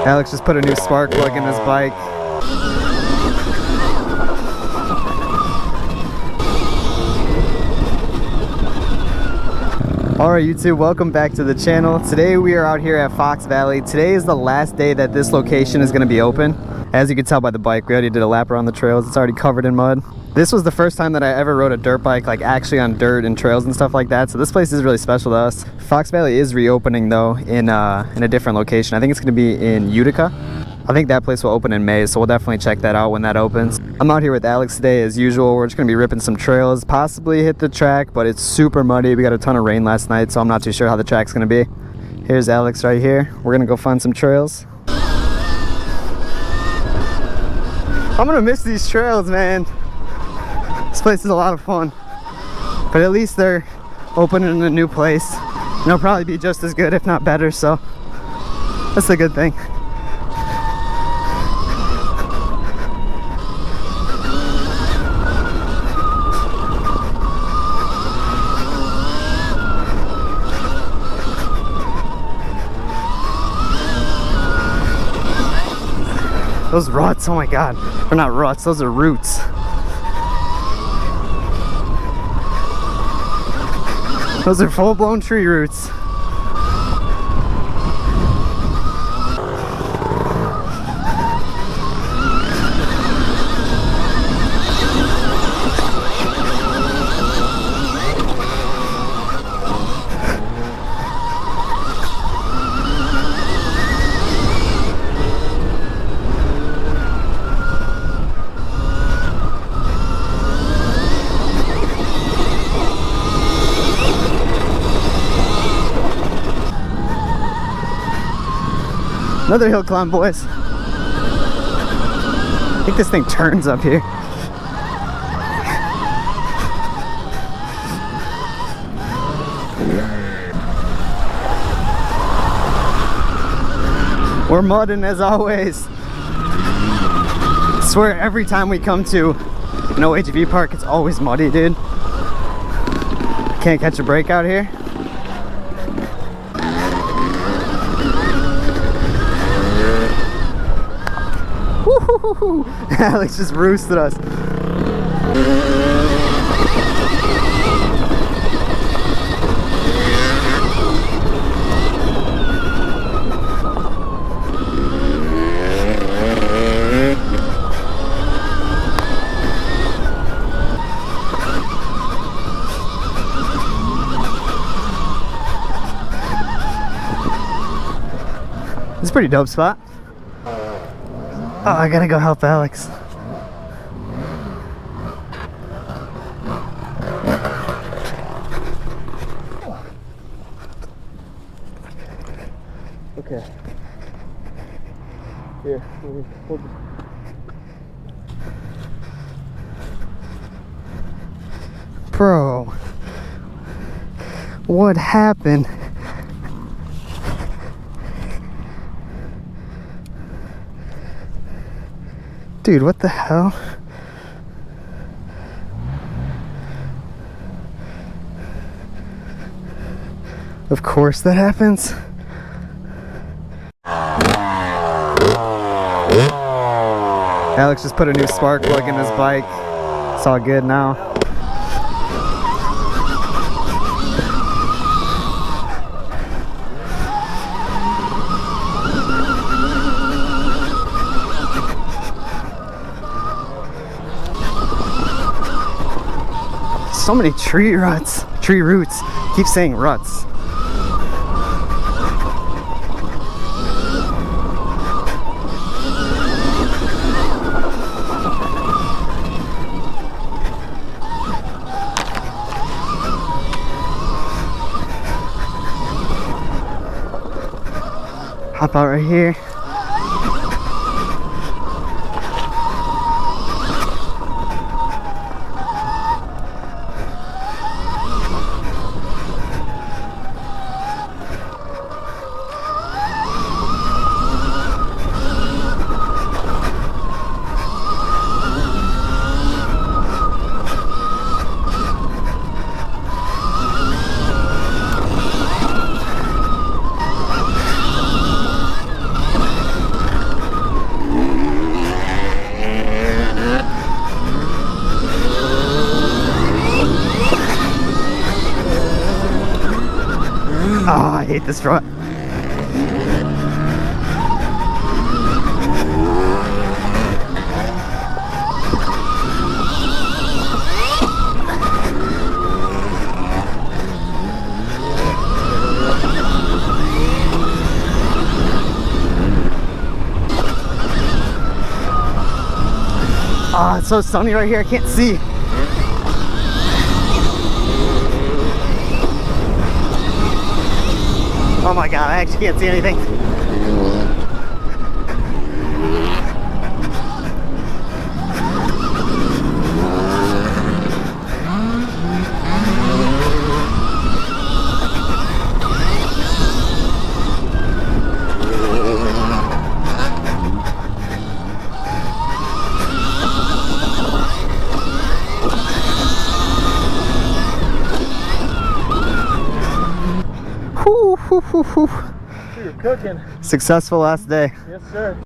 Alex just put a new spark plug in his bike. Alright YouTube, welcome back to the channel. Today we are out here at Fox Valley. Today is the last day that this location is going to be open. As you can tell by the bike, we already did a lap around the trails. It's already covered in mud. This was the first time that I ever rode a dirt bike, like actually on dirt and trails and stuff like that. So this place is really special to us. Fox Valley is reopening though in a different location. I think it's going to be in Utica. I think that place will open in May, so we'll definitely check that out when that opens. I'm out here with Alex today as usual. We're just going to be ripping some trails, possibly hit the track, but it's super muddy. We got a ton of rain last night, so I'm not too sure how the track's going to be. Here's Alex right here. We're going to go find some trails. I'm going to miss these trails, man. This place is a lot of fun, but at least they're opening a new place. And it'll probably be just as good, if not better, so that's a good thing. Those ruts, oh my god. They're not ruts, those are roots. Those are full-blown tree roots. Another hill climb, boys. I think this thing turns up here. We're mudding as always. I swear every time we come to an OHV park, it's always muddy, dude. Can't catch a break out here. Alex just roosted us. It's a pretty dope spot. Oh, I gotta go help Alex. Okay. Here, hold this. Bro, what happened? Dude, what the hell? Of course that happens. Alex just put a new spark plug in his bike. It's all good now. So many tree roots. Keep saying ruts. Hop out right here. Oh, I hate this front. Oh, it's so sunny right here, I can't see. Oh my god, I actually can't see anything. Whew, whew, whew, whew. You're cooking. Successful last day. Yes, sir.